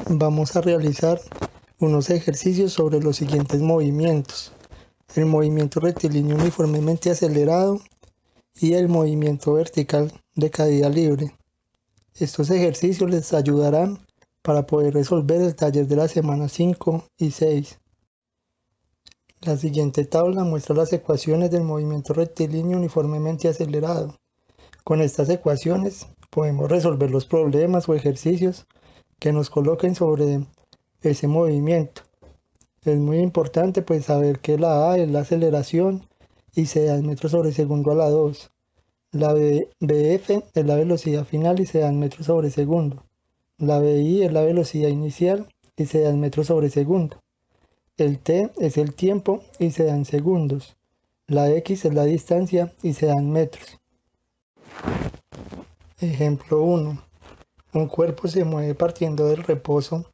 Vamos a realizar unos ejercicios sobre los siguientes movimientos: el movimiento rectilíneo uniformemente acelerado y el movimiento vertical de caída libre. Estos ejercicios les ayudarán para poder resolver el taller de la semana 5 y 6. La siguiente tabla muestra las ecuaciones del movimiento rectilíneo uniformemente acelerado. Con estas ecuaciones podemos resolver los problemas o ejercicios que nos coloquen sobre ese movimiento. Es muy importante pues saber que la A es la aceleración y se da en metros sobre segundo a la 2. La BF es la velocidad final y se da en metros sobre segundo. La BI es la velocidad inicial y se da en metros sobre segundo. El T es el tiempo y se da en segundos. La X es la distancia y se da en metros. Ejemplo 1. Un cuerpo se mueve partiendo del reposo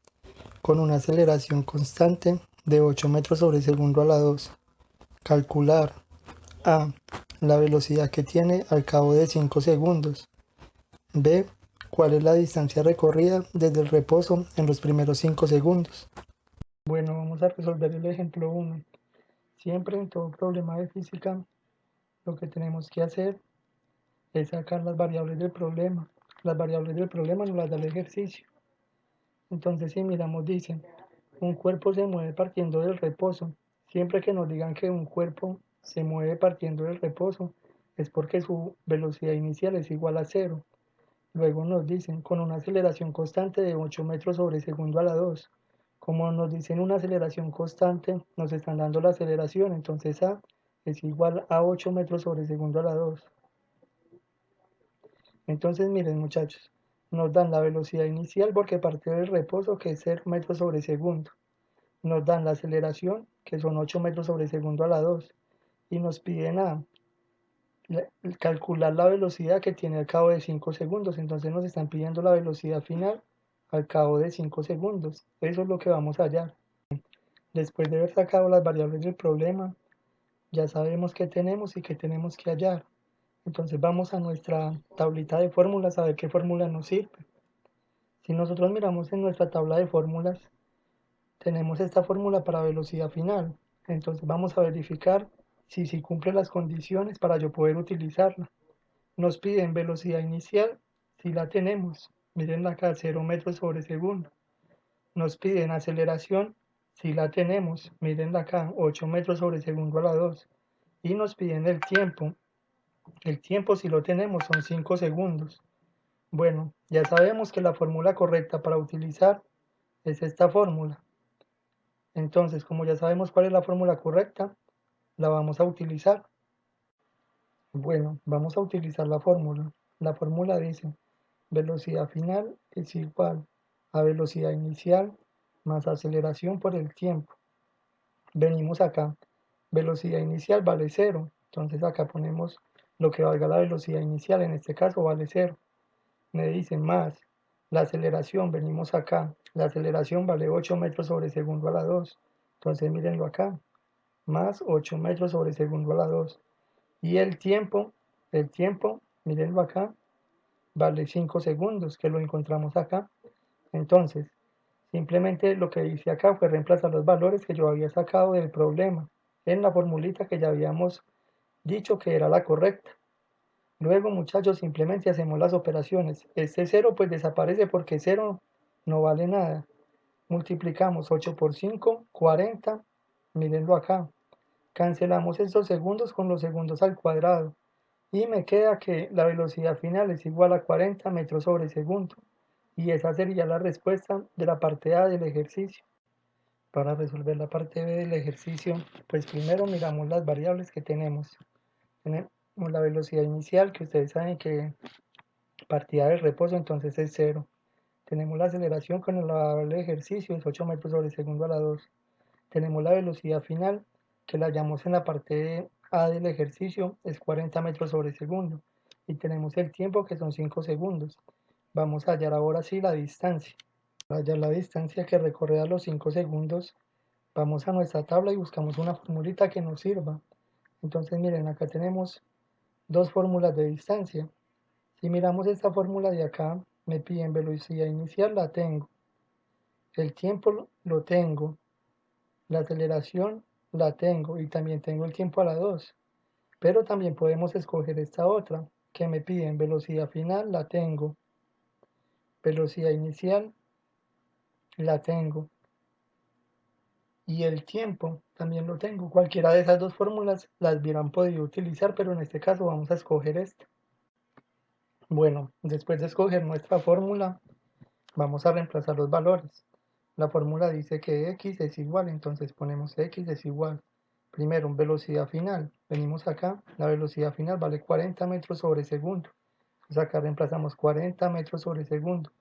con una aceleración constante de 8 metros sobre segundo a la 2. Calcular A. La velocidad que tiene al cabo de 5 segundos. B. ¿Cuál es la distancia recorrida desde el reposo en los primeros 5 segundos? Bueno, vamos a resolver el ejemplo 1. Siempre en todo problema de física, lo que tenemos que hacer es sacar las variables del problema. Las variables del problema nos las da el ejercicio. Entonces, si miramos, dice, un cuerpo se mueve partiendo del reposo. Siempre que nos digan que un cuerpo se mueve partiendo del reposo, es porque su velocidad inicial es igual a 0. Luego nos dicen, con una aceleración constante de 8 metros sobre segundo a la 2. Como nos dicen una aceleración constante, nos están dando la aceleración, entonces A es igual a 8 metros sobre segundo a la 2. Entonces miren muchachos, nos dan la velocidad inicial porque parte del reposo que es 0 metros sobre segundo. Nos dan la aceleración que son 8 metros sobre segundo a la 2. Y nos piden calcular la velocidad que tiene al cabo de 5 segundos. Entonces nos están pidiendo la velocidad final al cabo de 5 segundos. Eso es lo que vamos a hallar. Después de haber sacado las variables del problema, ya sabemos qué tenemos y qué tenemos que hallar. Entonces vamos a nuestra tablita de fórmulas a ver qué fórmula nos sirve. Si nosotros miramos en nuestra tabla de fórmulas, tenemos esta fórmula para velocidad final. Entonces vamos a verificar si cumple las condiciones para yo poder utilizarla. Nos piden velocidad inicial, si la tenemos. Miren acá, 0 metros sobre segundo. Nos piden aceleración, si la tenemos. Miren acá, 8 metros sobre segundo a la 2. Y nos piden el tiempo. El tiempo, si lo tenemos, son 5 segundos. Bueno, ya sabemos que la fórmula correcta para utilizar es esta fórmula. Entonces, como ya sabemos cuál es la fórmula correcta, la vamos a utilizar. Bueno, vamos a utilizar la fórmula. La fórmula dice, velocidad final es igual a velocidad inicial más aceleración por el tiempo. Venimos acá, velocidad inicial vale 0, entonces acá ponemos lo que valga la velocidad inicial, en este caso vale 0. Me dicen más, la aceleración, venimos acá, la aceleración vale 8 metros sobre segundo a la 2, entonces mírenlo acá, más 8 metros sobre segundo a la 2. Y el tiempo, mírenlo acá, vale 5 segundos, que lo encontramos acá. Entonces, simplemente lo que hice acá fue reemplazar los valores que yo había sacado del problema en la formulita que ya habíamos dicho que era la correcta. Luego, muchachos, simplemente hacemos las operaciones. Este 0 pues desaparece porque 0 no vale nada. Multiplicamos 8 por 5, 40. Mírenlo acá. Cancelamos estos segundos con los segundos al cuadrado. Y me queda que la velocidad final es igual a 40 metros sobre segundo. Y esa sería la respuesta de la parte A del ejercicio. Para resolver la parte B del ejercicio, pues primero miramos las variables que tenemos. Tenemos la velocidad inicial, que ustedes saben que partida del reposo, entonces es 0. Tenemos la aceleración con la variable de ejercicio, es 8 metros sobre segundo a la 2. Tenemos la velocidad final, que la hallamos en la parte A del ejercicio, es 40 metros sobre segundo. Y tenemos el tiempo, que son 5 segundos. Vamos a hallar ahora sí la distancia. Para hallar la distancia que recorre a los 5 segundos, vamos a nuestra tabla y buscamos una formulita que nos sirva. Entonces miren, acá tenemos dos fórmulas de distancia. Si miramos esta fórmula de acá, me piden velocidad inicial, la tengo. El tiempo lo tengo, la aceleración la tengo y también tengo el tiempo a la 2. Pero también podemos escoger esta otra que me piden velocidad final, la tengo. Velocidad inicial, la tengo. Y el tiempo también lo tengo. Cualquiera de esas dos fórmulas las hubieran podido utilizar, pero en este caso vamos a escoger esta. Bueno, después de escoger nuestra fórmula, vamos a reemplazar los valores. La fórmula dice que x es igual, entonces ponemos x es igual. Primero, en velocidad final. Venimos acá, la velocidad final vale 40 metros sobre segundo. Entonces acá reemplazamos 40 metros sobre segundo.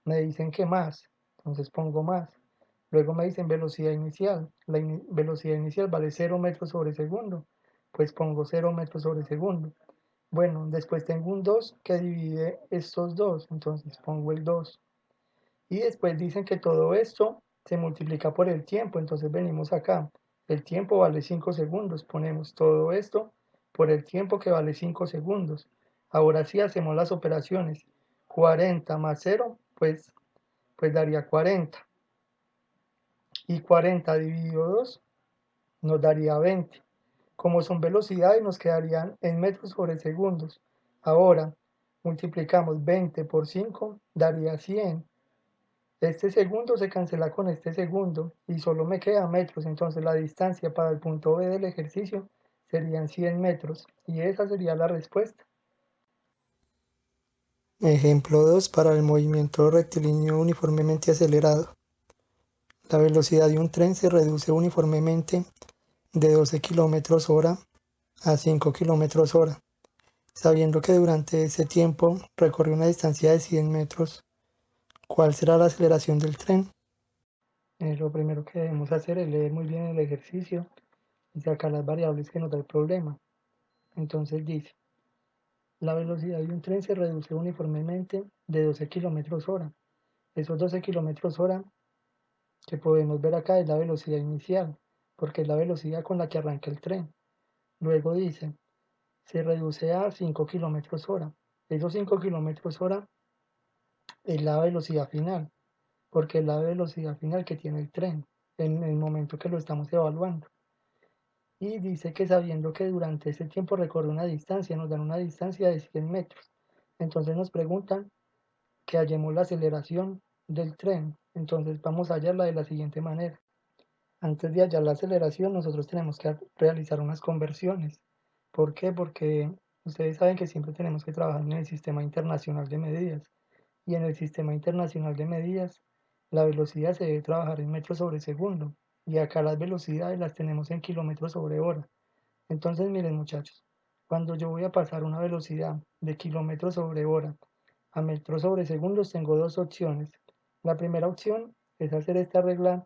Me dicen que más, entonces pongo más. Luego me dicen velocidad inicial. La velocidad inicial vale 0 metros sobre segundo. Pues pongo 0 metros sobre segundo. Bueno, después tengo un 2 que divide estos dos, entonces pongo el 2. Y después dicen que todo esto se multiplica por el tiempo, entonces venimos acá. El tiempo vale 5 segundos, ponemos todo esto por el tiempo que vale 5 segundos. Ahora sí hacemos las operaciones. 40 más 0, pues daría 40. Y 40 dividido 2 nos daría 20. Como son velocidades, nos quedarían en metros sobre segundos. Ahora multiplicamos 20 por 5, daría 100. Este segundo se cancela con este segundo y solo me queda metros, entonces la distancia para el punto B del ejercicio serían 100 metros y esa sería la respuesta. Ejemplo 2 para el movimiento rectilíneo uniformemente acelerado. La velocidad de un tren se reduce uniformemente de 12 km hora a 5 km hora, sabiendo que durante ese tiempo recorre una distancia de 100 metros. ¿Cuál será la aceleración del tren? Lo primero que debemos hacer es leer muy bien el ejercicio y sacar las variables que nos da el problema. Entonces dice, la velocidad de un tren se reduce uniformemente de 12 km hora. Esos 12 km hora que podemos ver acá es la velocidad inicial, porque es la velocidad con la que arranca el tren. Luego dice, se reduce a 5 km hora. Esos 5 km hora es la velocidad final, porque es la velocidad final que tiene el tren en el momento que lo estamos evaluando. Y dice que sabiendo que durante ese tiempo recorre una distancia, nos dan una distancia de 100 metros. Entonces nos preguntan que hallemos la aceleración del tren. Entonces vamos a hallarla de la siguiente manera. Antes de hallar la aceleración, nosotros tenemos que realizar unas conversiones. ¿Por qué? Porque ustedes saben que siempre tenemos que trabajar en el sistema internacional de medidas. Y en el sistema internacional de medidas, la velocidad se debe trabajar en metros sobre segundo. Y acá las velocidades las tenemos en kilómetros sobre hora. Entonces, miren muchachos, cuando yo voy a pasar una velocidad de kilómetros sobre hora a metros sobre segundos, tengo dos opciones. La primera opción es hacer esta regla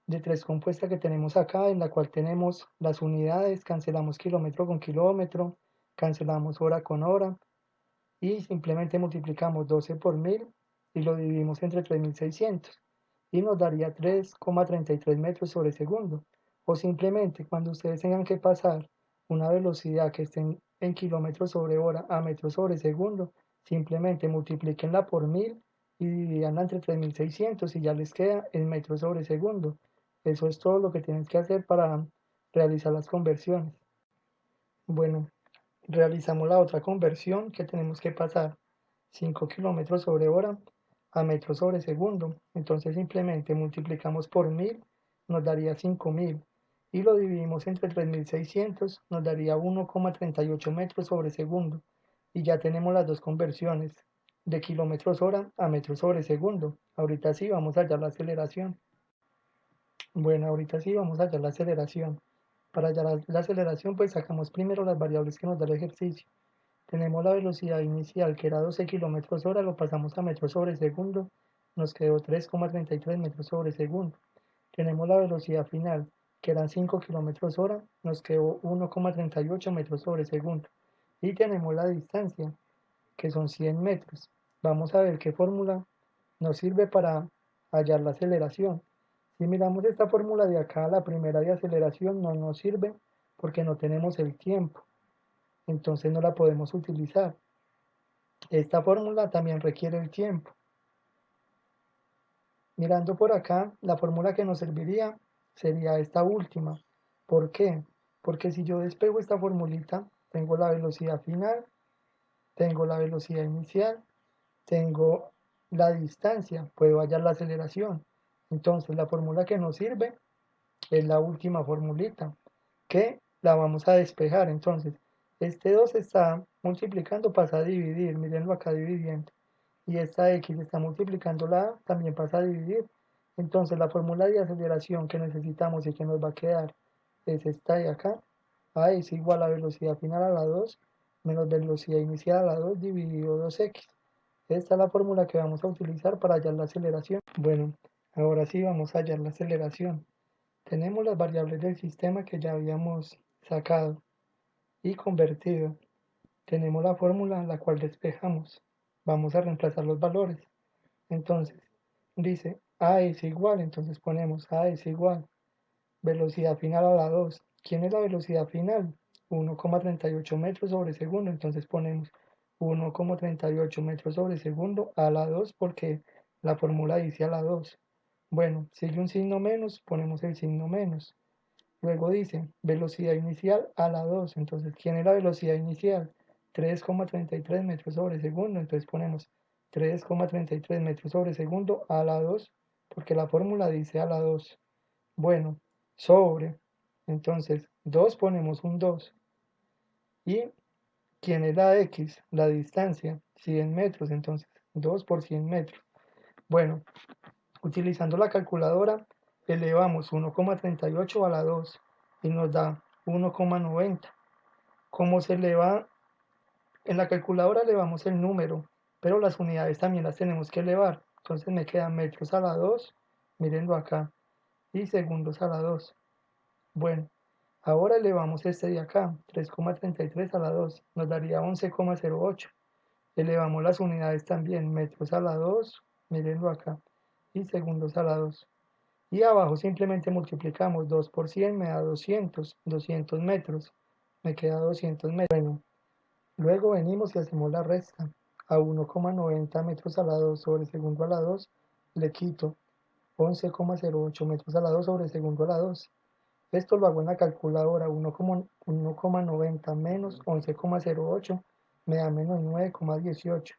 de tres compuesta que tenemos acá, en la cual tenemos las unidades, cancelamos kilómetro con kilómetro, cancelamos hora con hora y simplemente multiplicamos 12 por 1000 y lo dividimos entre 3600 y nos daría 3,33 metros sobre segundo. O simplemente cuando ustedes tengan que pasar una velocidad que esté en kilómetros sobre hora a metros sobre segundo, simplemente multiplíquenla por 1000 y dividanla entre 3600 y ya les queda en metros sobre segundo. Eso es todo lo que tienen que hacer para realizar las conversiones. Bueno, realizamos la otra conversión que tenemos que pasar 5 kilómetros sobre hora a metros sobre segundo. Entonces simplemente multiplicamos por 1000, nos daría 5000 y lo dividimos entre 3600, nos daría 1,38 metros sobre segundo. Y ya tenemos las dos conversiones de kilómetros hora a metros sobre segundo. Ahorita sí vamos a hallar la aceleración. Bueno, ahorita sí vamos a hallar la aceleración. Para hallar la aceleración, pues sacamos primero las variables que nos da el ejercicio. Tenemos la velocidad inicial que era 12 km hora, lo pasamos a metros sobre segundo, nos quedó 3,33 metros sobre segundo. Tenemos la velocidad final que eran 5 km hora, nos quedó 1,38 metros sobre segundo. Y tenemos la distancia que son 100 metros. Vamos a ver qué fórmula nos sirve para hallar la aceleración. Si miramos esta fórmula de acá, la primera de aceleración no nos sirve porque no tenemos el tiempo, entonces no la podemos utilizar. Esta fórmula también requiere el tiempo. Mirando por acá, la fórmula que nos serviría sería esta última. ¿Por qué? Porque si yo despego esta formulita, tengo la velocidad final, tengo la velocidad inicial, tengo la distancia, puedo hallar la aceleración. Entonces la fórmula que nos sirve es la última formulita, que la vamos a despejar. Entonces, este 2 está multiplicando, pasa a dividir, mírenlo acá dividiendo. Y esta x está multiplicando la a, también pasa a dividir. Entonces, la fórmula de aceleración que necesitamos y que nos va a quedar es esta de acá. A es igual a velocidad final a la 2 menos velocidad inicial a la 2 dividido 2x. Esta es la fórmula que vamos a utilizar para hallar la aceleración. Bueno, ahora sí vamos a hallar la aceleración. Tenemos las variables del sistema que ya habíamos sacado y convertido. Tenemos la fórmula la cual despejamos. Vamos a reemplazar los valores. Entonces, dice A es igual, entonces ponemos A es igual. Velocidad final a la 2. ¿Quién es la velocidad final? 1,38 metros sobre segundo, entonces ponemos 1,38 metros sobre segundo a la 2 porque la fórmula dice a la 2. Bueno, sigue un signo menos, ponemos el signo menos. Luego dice velocidad inicial a la 2. Entonces, ¿quién es la velocidad inicial? 3,33 metros sobre segundo. Entonces ponemos 3,33 metros sobre segundo a la 2, porque la fórmula dice a la 2. Bueno, sobre. Entonces, 2 ponemos un 2. ¿Y quién es la x? La distancia, 100 metros. Entonces, 2 por 100 metros. Bueno, utilizando la calculadora, elevamos 1,38 a la 2 y nos da 1,90. Como se eleva, en la calculadora elevamos el número, pero las unidades también las tenemos que elevar. Entonces me quedan metros a la 2, mírenlo acá, y segundos a la 2. Bueno, ahora elevamos este de acá, 3,33 a la 2, nos daría 11,08. Elevamos las unidades también, metros a la 2, mírenlo acá, y segundos a la 2. Y abajo simplemente multiplicamos 2 por 100 me da 200, 200 metros, me queda 200 metros. Bueno, luego venimos y hacemos la resta. A 1,90 metros a la 2 sobre segundo a la 2 le quito 11,08 metros a la 2 sobre segundo a la 2. Esto lo hago en la calculadora, 1,90 menos 11,08 me da menos 9,18.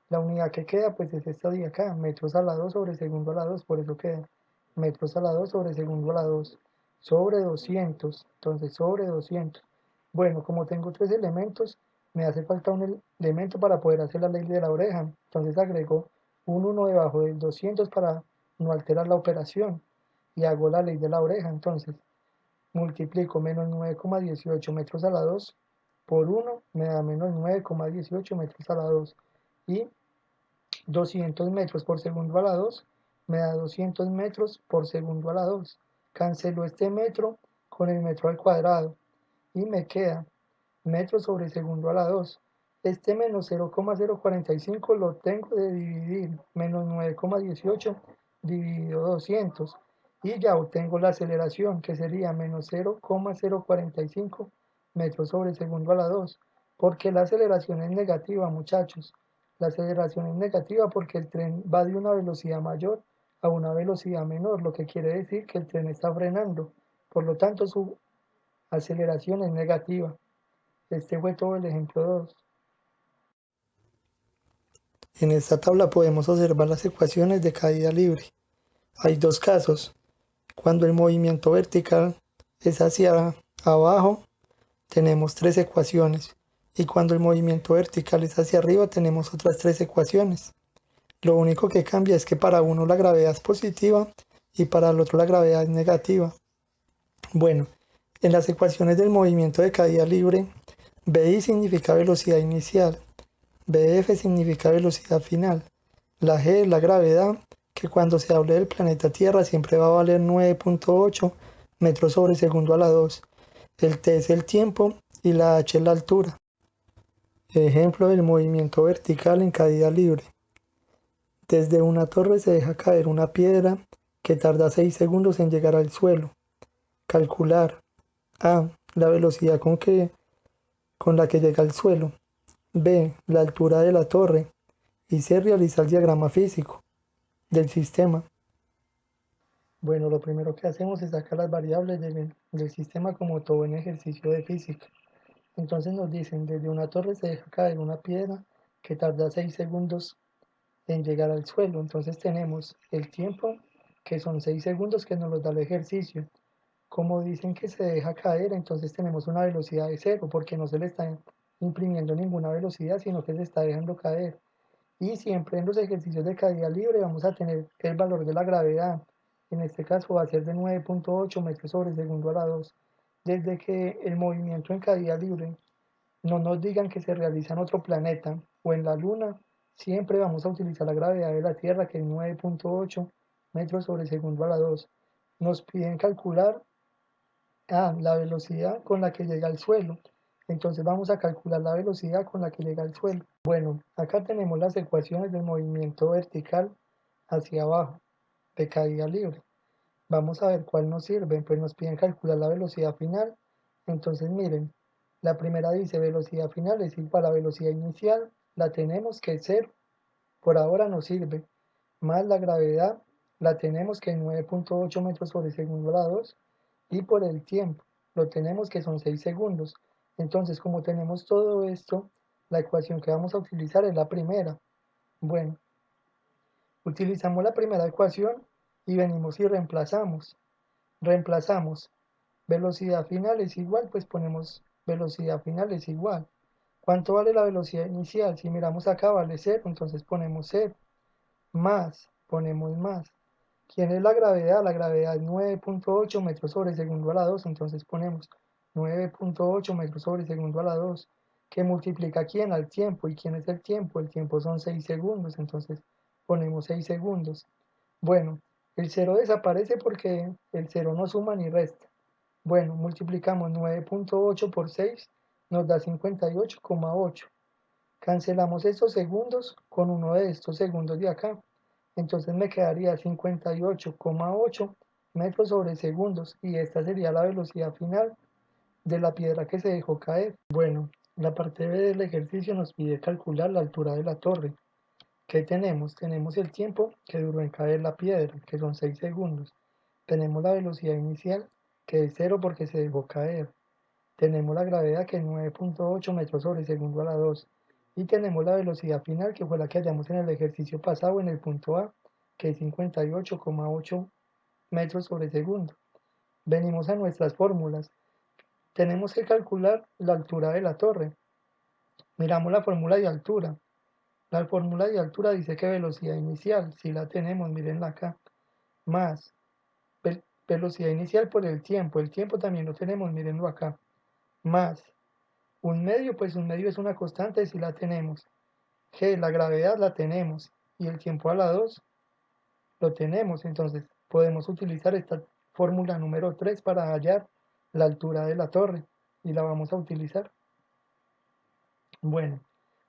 La unidad que queda pues es esta de acá, metros a la 2 sobre segundo a la 2, por eso queda metros a la 2 sobre segundo a la 2 sobre 200, entonces sobre 200. Bueno, como tengo tres elementos, me hace falta un elemento para poder hacer la ley de la oreja, entonces agrego un 1 debajo del 200 para no alterar la operación y hago la ley de la oreja. Entonces multiplico menos 9,18 metros a la 2 por 1 me da menos 9,18 metros a la 2 y 200 metros por segundo a la 2 me da 200 metros por segundo a la 2. Cancelo este metro con el metro al cuadrado y me queda metros sobre segundo a la 2. Este menos 0,045 lo tengo de dividir, menos 9,18 dividido 200. Y ya obtengo la aceleración, que sería menos 0,045 metros sobre segundo a la 2. Porque la aceleración es negativa, muchachos. La aceleración es negativa porque el tren va de una velocidad mayor a una velocidad menor, lo que quiere decir que el tren está frenando. Por lo tanto, su aceleración es negativa. Este fue todo el ejemplo 2. En esta tabla podemos observar las ecuaciones de caída libre. Hay dos casos. Cuando el movimiento vertical es hacia abajo, tenemos tres ecuaciones. Y cuando el movimiento vertical es hacia arriba, tenemos otras tres ecuaciones. Lo único que cambia es que para uno la gravedad es positiva y para el otro la gravedad es negativa. Bueno, en las ecuaciones del movimiento de caída libre, VI significa velocidad inicial, BF significa velocidad final. La G es la gravedad, que cuando se hable del planeta Tierra siempre va a valer 9,8 metros sobre segundo a la 2. El T es el tiempo y la H es la altura. Ejemplo del movimiento vertical en caída libre. Desde una torre se deja caer una piedra que tarda 6 segundos en llegar al suelo. Calcular A. La velocidad con la que llega al suelo. B. La altura de la torre. Y C. Realizar el diagrama físico del sistema. Bueno, lo primero que hacemos es sacar las variables del sistema como todo en ejercicio de física. Entonces nos dicen, desde una torre se deja caer una piedra que tarda 6 segundos en llegar al suelo. Entonces tenemos el tiempo, que son 6 segundos, que nos lo da el ejercicio. Como dicen que se deja caer, entonces tenemos una velocidad de cero, porque no se le está imprimiendo ninguna velocidad, sino que se está dejando caer. Y siempre en los ejercicios de caída libre vamos a tener el valor de la gravedad. En este caso va a ser de 9.8 metros sobre segundo a la 2. Desde que el movimiento en caída libre no nos digan que se realiza en otro planeta o en la Luna, siempre vamos a utilizar la gravedad de la Tierra, que es 9.8 metros sobre segundo a la 2. Nos piden calcular la velocidad con la que llega al suelo. Entonces vamos a calcular la velocidad con la que llega al suelo. Bueno, acá tenemos las ecuaciones del movimiento vertical hacia abajo, de caída libre. Vamos a ver cuál nos sirve. Pues nos piden calcular la velocidad final. Entonces miren, la primera dice velocidad final es igual a velocidad inicial. La tenemos que es 0. Por ahora nos sirve. Más la gravedad, la tenemos que es 9.8 metros sobre segundo a la 2. Y por el tiempo, lo tenemos que son 6 segundos. Entonces, como tenemos todo esto, la ecuación que vamos a utilizar es la primera. Bueno, utilizamos la primera ecuación y venimos y reemplazamos. Reemplazamos velocidad final es igual, pues ponemos velocidad final es igual. ¿Cuánto vale la velocidad inicial? Si miramos acá vale 0, entonces ponemos 0. Más, ponemos más. ¿Quién es la gravedad? La gravedad es 9.8 metros sobre segundo a la 2, entonces ponemos 9.8 metros sobre segundo a la 2, que multiplica ¿quién? Al tiempo. ¿Y quién es el tiempo? El tiempo son 6 segundos, entonces ponemos 6 segundos. Bueno, el 0 desaparece porque el 0 no suma ni resta. Bueno, multiplicamos 9.8 por 6, nos da 58,8. Cancelamos estos segundos con uno de estos segundos de acá. Entonces me quedaría 58,8 metros sobre segundos y esta sería la velocidad final de la piedra que se dejó caer. Bueno, la parte B del ejercicio nos pide calcular la altura de la torre. ¿Qué tenemos? Tenemos el tiempo que duró en caer la piedra, que son 6 segundos. Tenemos la velocidad inicial, que es 0 porque se dejó caer. Tenemos la gravedad, que es 9.8 metros sobre segundo a la 2. Y tenemos la velocidad final, que fue la que hallamos en el ejercicio pasado en el punto A, que es 58,8 metros sobre segundo. Venimos a nuestras fórmulas. Tenemos que calcular la altura de la torre. Miramos la fórmula de altura. La fórmula de altura dice que velocidad inicial, si la tenemos, mírenla acá, más velocidad inicial por el tiempo también lo tenemos, mírenlo acá, más un medio, pues un medio es una constante si la tenemos, G, la gravedad la tenemos, y el tiempo a la 2 lo tenemos, entonces podemos utilizar esta fórmula número 3 para hallar la altura de la torre, y la vamos a utilizar. Bueno,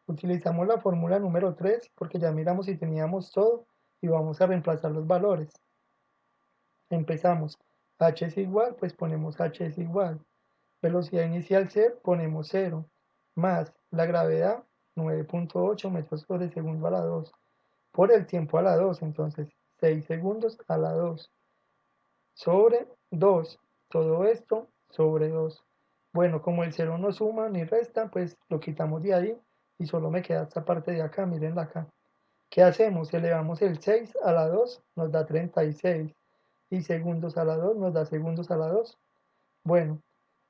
utilizamos la fórmula número 3 porque ya miramos si teníamos todo y vamos a reemplazar los valores. Empezamos, h es igual, pues ponemos h es igual. Velocidad inicial c, ponemos 0, más la gravedad 9.8 metros sobre segundo a la 2, por el tiempo a la 2, entonces 6 segundos a la 2, sobre 2, todo esto sobre 2. Bueno, como el 0 no suma ni resta, pues lo quitamos de ahí y solo me queda esta parte de acá, mirenla acá. ¿Qué hacemos? Elevamos el 6 a la 2, nos da 36, y segundos a la 2 nos da segundos a la 2. Bueno,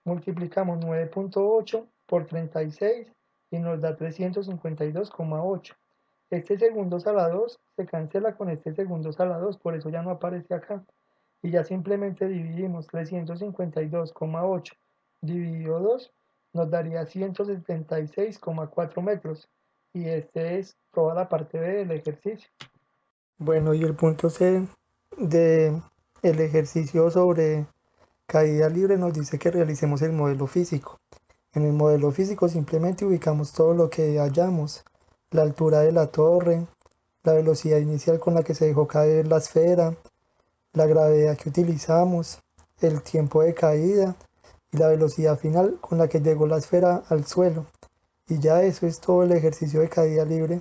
multiplicamos 9.8 por 36 y nos da 352,8. Este segundos a la 2 se cancela con este segundos a la 2, por eso ya no aparece acá. Y ya simplemente dividimos 352,8 dividido 2, nos daría 176,4 metros. Y este es toda la parte B del ejercicio. Bueno, y el punto C de el ejercicio sobre caída libre nos dice que realicemos el modelo físico. En el modelo físico simplemente ubicamos todo lo que hallamos, la altura de la torre, la velocidad inicial con la que se dejó caer la esfera, la gravedad que utilizamos, el tiempo de caída y la velocidad final con la que llegó la esfera al suelo. Y ya eso es todo el ejercicio de caída libre.